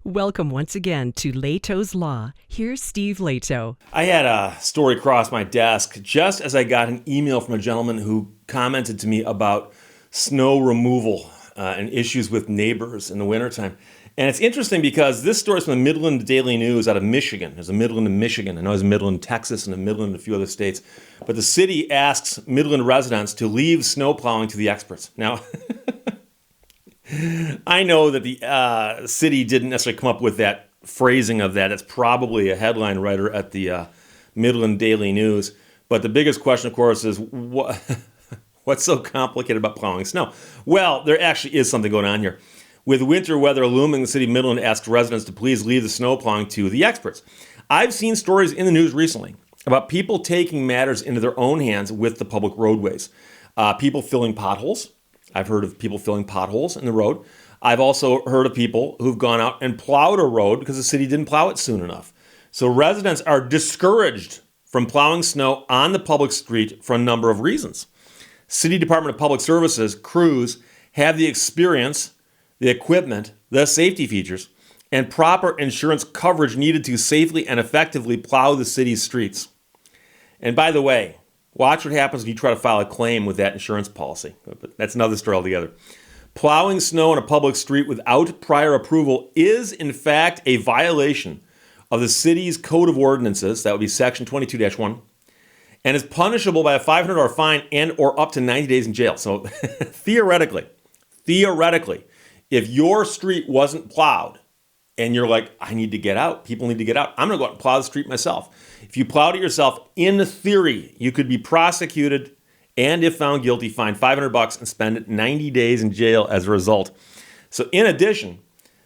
Welcome once again to Lehto's Law. Here's Steve Lehto. I had a story cross my desk just as I got an email from a gentleman who commented to me about snow removal and issues with neighbors in the wintertime. And it's interesting because this story is from the Midland Daily News out of Michigan. There's a Midland in Michigan. I know there's a Midland, Texas, and a Midland in a few other states. But the city asks Midland residents to leave snow plowing to the experts. Now, I know that the city didn't necessarily come up with that phrasing of that. It's probably a headline writer at the Midland Daily News. But the biggest question, of course, is what's so complicated about plowing snow? Well, there actually is something going on here. With winter weather looming, the city of Midland asked residents to please leave the snow plowing to the experts. I've seen stories in the news recently about people taking matters into their own hands with the public roadways. People filling potholes. I've heard of people filling potholes in the road. I've also heard of people who've gone out and plowed a road because the city didn't plow it soon enough. So residents are discouraged from plowing snow on the public street for a number of reasons. City Department of Public Services crews have the experience, the equipment, the safety features, and proper insurance coverage needed to safely and effectively plow the city's streets. And by the way, watch what happens if you try to file a claim with that insurance policy. But that's another story altogether. Plowing snow on a public street without prior approval is, in fact, a violation of the city's Code of Ordinances. That would be Section 22-1, and is punishable by a $500 fine and or up to 90 days in jail. So theoretically, if your street wasn't plowed and you're like, I need to get out, people need to get out, I'm going to go out and plow the street myself. If you plowed it yourself, in theory, you could be prosecuted and, if found guilty, fined $500 and spend 90 days in jail as a result. So in addition,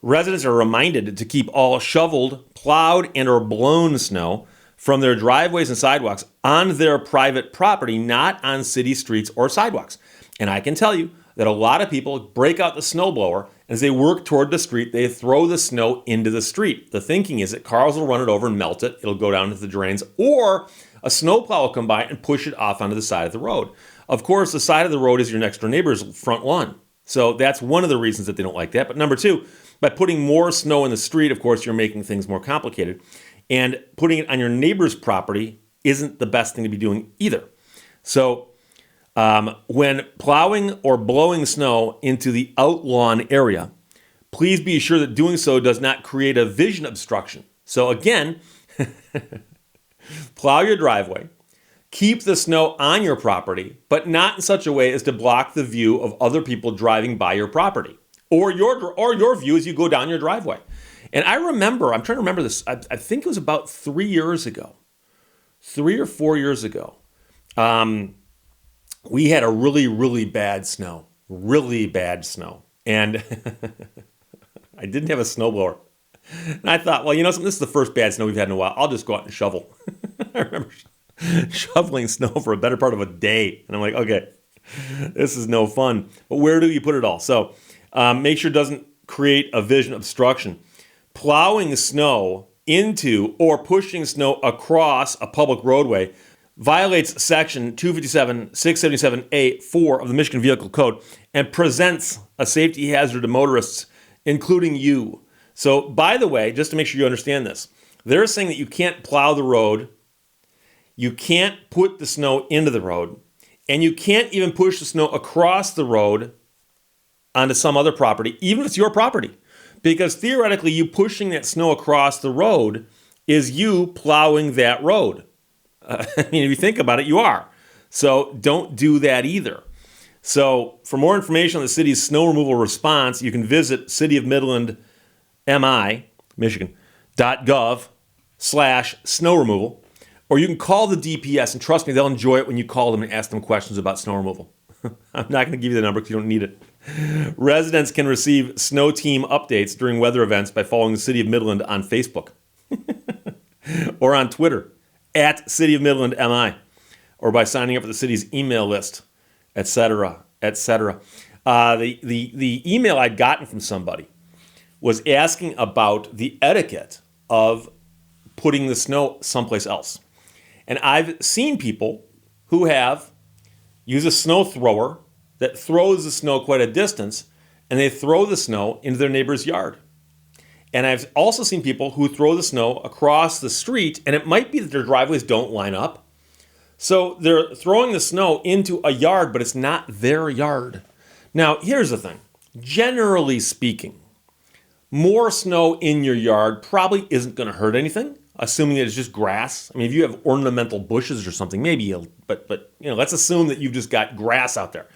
residents are reminded to keep all shoveled, plowed, and or blown snow from their driveways and sidewalks on their private property, not on city streets or sidewalks. And I can tell you that a lot of people break out the snowblower, and as they work toward the street, they throw the snow into the street. The thinking is that cars will run it over and melt it. It'll go down into the drains, or a snowplow will come by and push it off onto the side of the road. Of course, the side of the road is your next door neighbor's front lawn. So that's one of the reasons that they don't like that. But number two, by putting more snow in the street, of course, you're making things more complicated. And putting it on your neighbor's property isn't the best thing to be doing either. So when plowing or blowing snow into the outlawn area, please be sure that doing so does not create a vision obstruction. So again, plow your driveway, keep the snow on your property, but not in such a way as to block the view of other people driving by your property or your view as you go down your driveway. And I remember, I'm trying to remember this, I think it was about 3 or 4 years ago. We had a really bad snow. And I didn't have a snowblower. And I thought, well, you know something, this is the first bad snow we've had in a while. I'll just go out and shovel. I remember shoveling snow for a better part of a day. And I'm like, okay, this is no fun. But where do you put it all? So make sure it doesn't create a vision obstruction. Plowing snow into or pushing snow across a public roadway violates Section 257-677A-4 of the Michigan Vehicle Code and presents a safety hazard to motorists, including you. So, by the way, just to make sure you understand this, they're saying that you can't plow the road, you can't put the snow into the road, and you can't even push the snow across the road onto some other property, even if it's your property. Because theoretically, you pushing that snow across the road is you plowing that road. I mean, if you think about it, you are. So don't do that either. So for more information on the city's snow removal response, you can visit cityofmidland.gov/snow removal, or you can call the DPS, and trust me, they'll enjoy it when you call them and ask them questions about snow removal. I'm not going to give you the number because you don't need it. Residents can receive snow team updates during weather events by following the City of Midland on Facebook or on Twitter at City of Midland MI, or by signing up for the city's email list, etc., etc. The email I'd gotten from somebody was asking about the etiquette of putting the snow someplace else. And I've seen people who have used a snow thrower that throws the snow quite a distance, and they throw the snow into their neighbor's yard. And I've also seen people who throw the snow across the street, and it might be that their driveways don't line up. So they're throwing the snow into a yard, but it's not their yard. Now, here's the thing. Generally speaking, more snow in your yard probably isn't going to hurt anything, assuming that it's just grass. I mean, if you have ornamental bushes or something, maybe, but let's assume that you've just got grass out there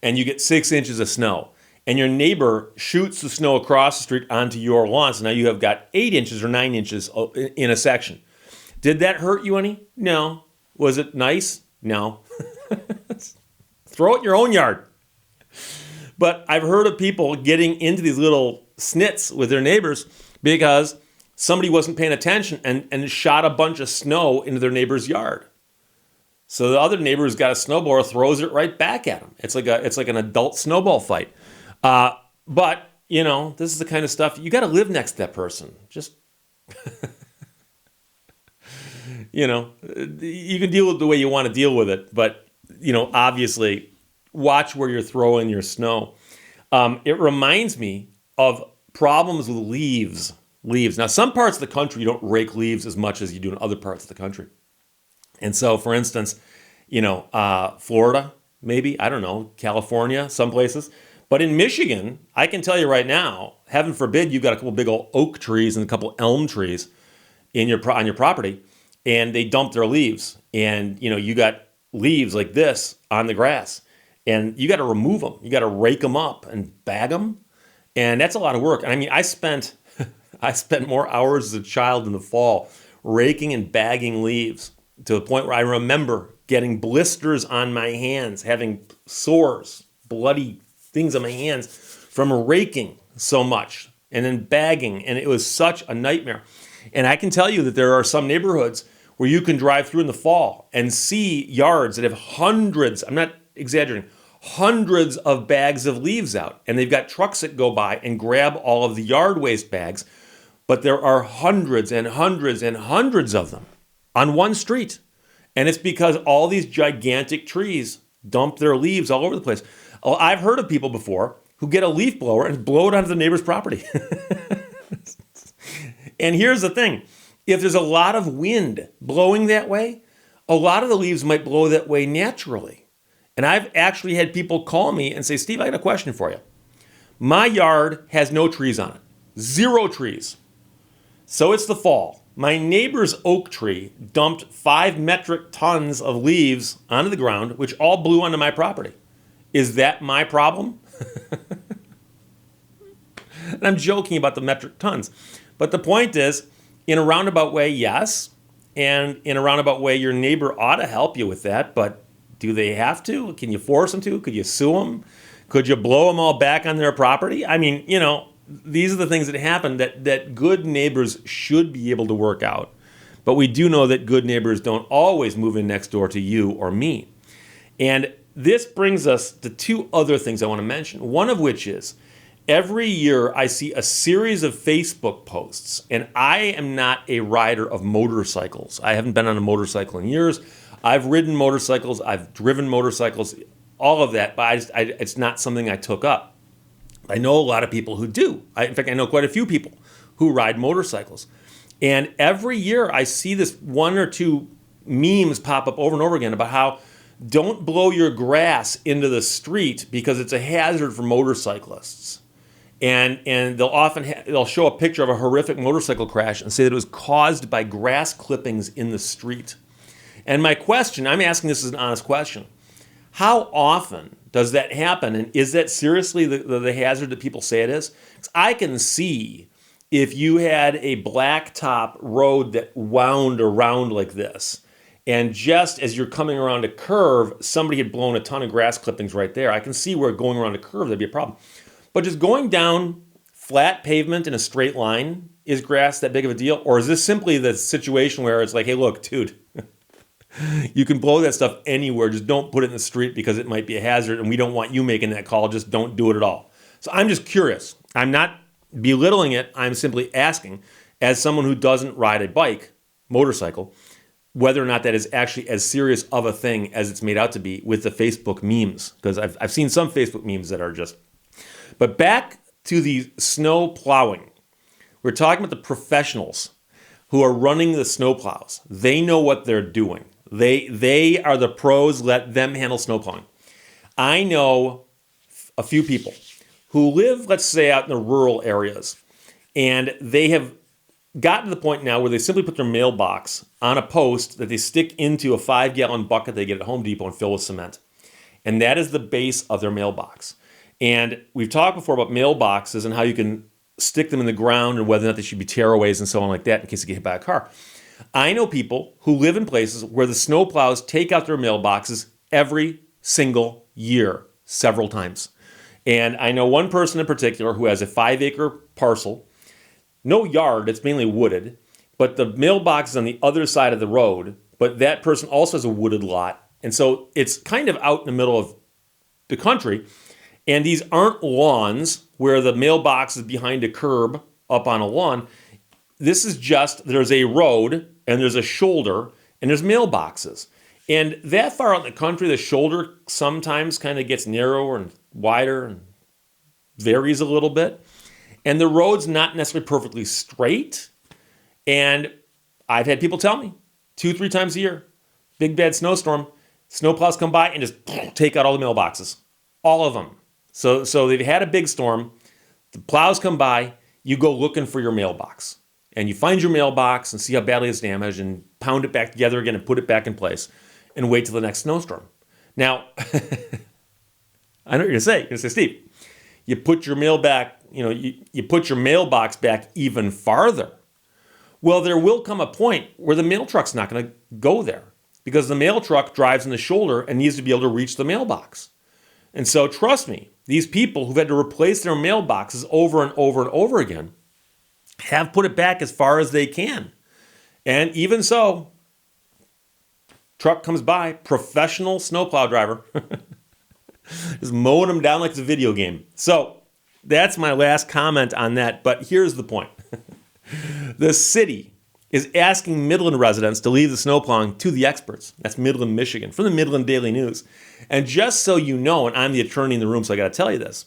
and you get 6 inches of snow and your neighbor shoots the snow across the street onto your lawn. So now you have got 8 inches or 9 inches in a section. Did that hurt you any? No. Was it nice? No. Throw it in your own yard. But I've heard of people getting into these little snits with their neighbors because somebody wasn't paying attention and shot a bunch of snow into their neighbor's yard. So the other neighbor's got a snowblower, throws it right back at them. It's like an adult snowball fight. But this is the kind of stuff you got to live next to that person. Just you can deal with it the way you want to deal with it, but obviously watch where you're throwing your snow. It reminds me of problems with leaves. Now, some parts of the country, you don't rake leaves as much as you do in other parts of the country. And so, for instance, Florida, maybe, I don't know, California, some places. But in Michigan, I can tell you right now, heaven forbid you've got a couple big old oak trees and a couple elm trees on your property, and they dump their leaves. And, you got leaves like this on the grass. And you got to remove them. You got to rake them up and bag them. And that's a lot of work. I mean, I spent more hours as a child in the fall raking and bagging leaves to the point where I remember getting blisters on my hands, having sores, bloody things on my hands from raking so much and then bagging. And it was such a nightmare. And I can tell you that there are some neighborhoods where you can drive through in the fall and see yards that have hundreds, I'm not exaggerating, hundreds of bags of leaves out. And they've got trucks that go by and grab all of the yard waste bags. But there are hundreds and hundreds and hundreds of them on one street. And it's because all these gigantic trees dump their leaves all over the place. Oh, I've heard of people before who get a leaf blower and blow it onto the neighbor's property. And here's the thing. If there's a lot of wind blowing that way, a lot of the leaves might blow that way naturally. And I've actually had people call me and say, Steve, I got a question for you. My yard has no trees on it. 0 trees. So it's the fall. My neighbor's oak tree dumped 5 metric tons of leaves onto the ground, which all blew onto my property. Is that my problem? And I'm joking about the metric tons. But the point is, in a roundabout way, yes. And in a roundabout way, your neighbor ought to help you with that. But do they have to? Can you force them to? Could you sue them? Could you blow them all back on their property? I mean, these are the things that happen that good neighbors should be able to work out. But we do know that good neighbors don't always move in next door to you or me. And this brings us to 2 other things I want to mention. One of which is, every year I see a series of Facebook posts, and I am not a rider of motorcycles. I haven't been on a motorcycle in years. I've ridden motorcycles, I've driven motorcycles, all of that, but it's not something I took up. I know a lot of people who do. In fact, I know quite a few people who ride motorcycles. And every year I see this 1 or 2 memes pop up over and over again about how don't blow your grass into the street because it's a hazard for motorcyclists. And they'll show a picture of a horrific motorcycle crash and say that it was caused by grass clippings in the street. And my question, I'm asking this as an honest question, how often does that happen? And is that seriously the hazard that people say it is? 'Cause I can see if you had a blacktop road that wound around like this, and just as you're coming around a curve, somebody had blown a ton of grass clippings right there. I can see where going around a curve, that'd be a problem. But just going down flat pavement in a straight line, is grass that big of a deal? Or is this simply the situation where it's like, hey, look, dude, you can blow that stuff anywhere. Just don't put it in the street because it might be a hazard, and we don't want you making that call. Just don't do it at all. So I'm just curious. I'm not belittling it. I'm simply asking, as someone who doesn't ride a bike, motorcycle, whether or not that is actually as serious of a thing as it's made out to be with the Facebook memes. Because I've seen some Facebook memes that are just... But back to the snow plowing. We're talking about the professionals who are running the snowplows. They know what they're doing. They are the pros. Let them handle snowplowing. I know a few people who live, let's say, out in the rural areas, and they have gotten to the point now where they simply put their mailbox on a post that they stick into a 5-gallon bucket they get at Home Depot and fill with cement. And that is the base of their mailbox. And we've talked before about mailboxes and how you can stick them in the ground and whether or not they should be tearaways and so on like that in case they get hit by a car. I know people who live in places where the snowplows take out their mailboxes every single year, several times. And I know one person in particular who has a 5-acre parcel, no yard, it's mainly wooded, but the mailbox is on the other side of the road, but that person also has a wooded lot. And so it's kind of out in the middle of the country. And these aren't lawns where the mailbox is behind a curb up on a lawn. This is just, there's a road and there's a shoulder and there's mailboxes. And that far out in the country, the shoulder sometimes kind of gets narrower and wider and varies a little bit. And the road's not necessarily perfectly straight. And I've had people tell me 2-3 times a year, big bad snowstorm, snowplows come by and just take out all the mailboxes. All of them. So they've had a big storm, the plows come by, you go looking for your mailbox. And you find your mailbox and see how badly it's damaged and pound it back together again and put it back in place and wait till the next snowstorm. Now, I know what you're going to say. You're going to say, Steve, you put your mail back, you put your mailbox back even farther. Well, there will come a point where the mail truck's not going to go there because the mail truck drives in the shoulder and needs to be able to reach the mailbox. And so trust me, these people who've had to replace their mailboxes over and over and over again have put it back as far as they can. And even so, truck comes by, professional snowplow driver, just mowing them down like it's a video game. So that's my last comment on that. But here's the point. The city is asking Midland residents to leave the snowplowing to the experts. That's Midland, Michigan, from the Midland Daily News. And just so you know, and I'm the attorney in the room, so I got to tell you this,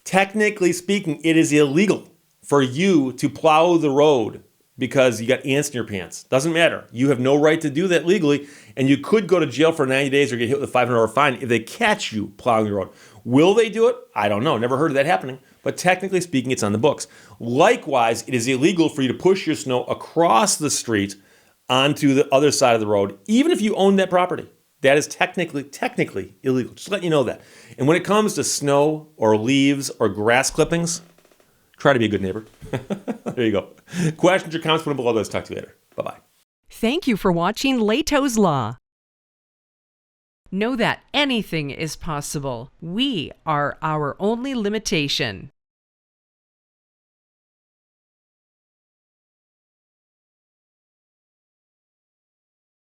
technically speaking, it is illegal for you to plow the road because you got ants in your pants. Doesn't matter. You have no right to do that legally, and you could go to jail for 90 days or get hit with a $500 fine if they catch you plowing the road. Will they do it? I don't know. Never heard of that happening. But technically speaking, it's on the books. Likewise, it is illegal for you to push your snow across the street onto the other side of the road, even if you own that property. That is technically illegal. Just letting you know that. And when it comes to snow or leaves or grass clippings, try to be a good neighbor. There you go. Questions or comments, put them below. Let's talk to you later. Bye-bye. Thank you for watching Lehto's Law. Know that anything is possible. We are our only limitation.